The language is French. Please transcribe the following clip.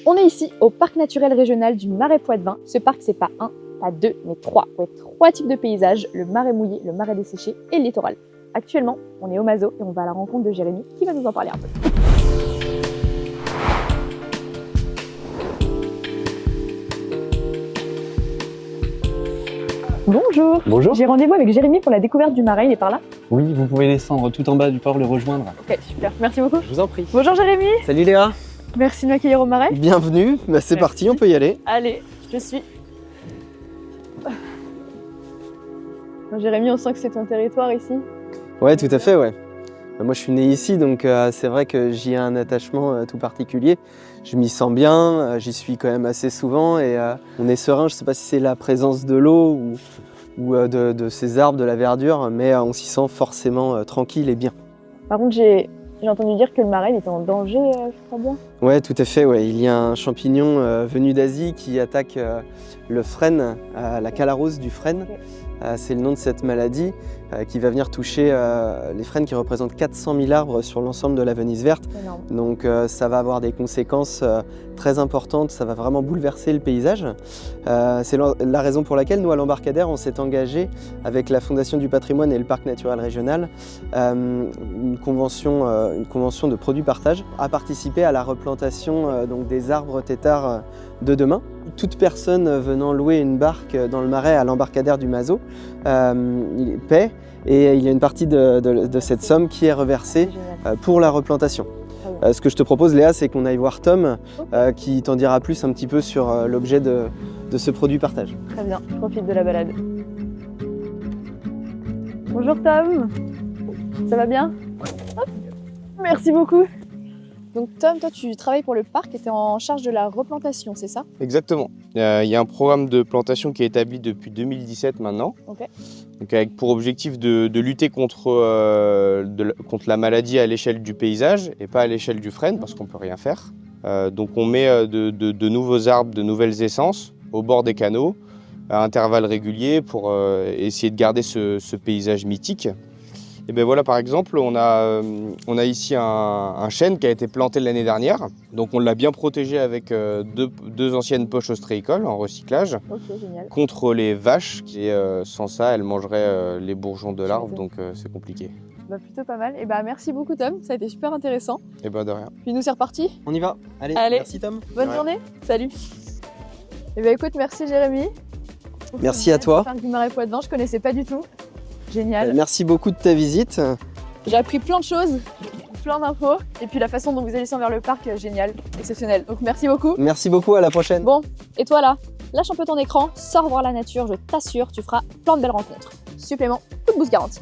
On est ici au parc naturel régional du Marais Poitevin. Ce parc, c'est pas un, pas deux, mais trois. Ouais, trois types de paysages, le marais mouillé, le marais desséché et le littoral. Actuellement, on est au Mazo et on va à la rencontre de Jérémy qui va nous en parler un peu. Bonjour. Bonjour. J'ai rendez-vous avec Jérémy pour la découverte du marais, il est par là? Oui, vous pouvez descendre tout en bas du port, le rejoindre. Ok, super, merci beaucoup. Je vous en prie. Bonjour Jérémy. Salut Léa. Merci de m'accueillir au marais. Bienvenue, c'est parti, on peut y aller. Allez, je suis. Jérémy, on sent que c'est ton territoire ici. Ouais, tout à fait, ouais. Moi je suis né ici, donc c'est vrai que j'y ai un attachement tout particulier. Je m'y sens bien, j'y suis quand même assez souvent et on est serein. Je sais pas si c'est la présence de l'eau ou de ces arbres, de la verdure, mais on s'y sent forcément tranquille et bien. Par contre, j'ai entendu dire que le marais il était en danger, je crois bien. Ouais, tout à fait, ouais. Il y a un champignon venu d'Asie qui attaque le frêne, la calarose du frêne. Okay. C'est le nom de cette maladie qui va venir toucher les frênes qui représentent 400 000 arbres sur l'ensemble de la Venise verte. Énorme. Donc ça va avoir des conséquences très importantes, ça va vraiment bouleverser le paysage. C'est la raison pour laquelle nous à l'Embarcadère on s'est engagé avec la Fondation du patrimoine et le Parc naturel régional, une convention de produits partage, à participer à la replantation donc des arbres têtards de demain. Toute personne venant louer une barque dans le marais à l'Embarcadère du Mazo il paie et il y a une partie de cette somme qui est reversée pour la replantation. Ce que je te propose Léa, c'est qu'on aille voir Tom qui t'en dira plus un petit peu sur l'objet de ce produit partage. Très bien, je profite de la balade. Bonjour Tom, ça va bien? Hop. Merci beaucoup. Donc Tom, toi tu travailles pour le parc et tu es en charge de la replantation, c'est ça? Exactement. Il y a un programme de plantation qui est établi depuis 2017 maintenant. Okay. Donc avec pour objectif de lutter contre la maladie à l'échelle du paysage et pas à l'échelle du frêne parce qu'on ne peut rien faire. Donc on met de nouveaux arbres, de nouvelles essences au bord des canaux à intervalles réguliers pour essayer de garder ce paysage mythique. Et bien voilà, par exemple, on a ici un chêne qui a été planté l'année dernière. Donc on l'a bien protégé avec deux anciennes poches ostréicoles en recyclage. Okay, génial. Contre les vaches. Et sans ça, elles mangeraient les bourgeons de l'arbre, donc c'est compliqué. Bah, plutôt pas mal. Et bah merci beaucoup Tom, ça a été super intéressant. Et bah de rien. Puis nous c'est reparti. On y va. Allez. Merci Tom. Bonne journée. Salut. Et bah écoute, merci Jérémy. Merci à toi. Du Marais Poitevin, je connaissais pas du tout. Génial. Merci beaucoup de ta visite. J'ai appris plein de choses, plein d'infos. Et puis la façon dont vous allez descendre vers le parc, génial, exceptionnel. Donc merci beaucoup. Merci beaucoup, à la prochaine. Bon, et toi là, lâche un peu ton écran, sors voir la nature, je t'assure, tu feras plein de belles rencontres. Supplément, coup de boost garanti.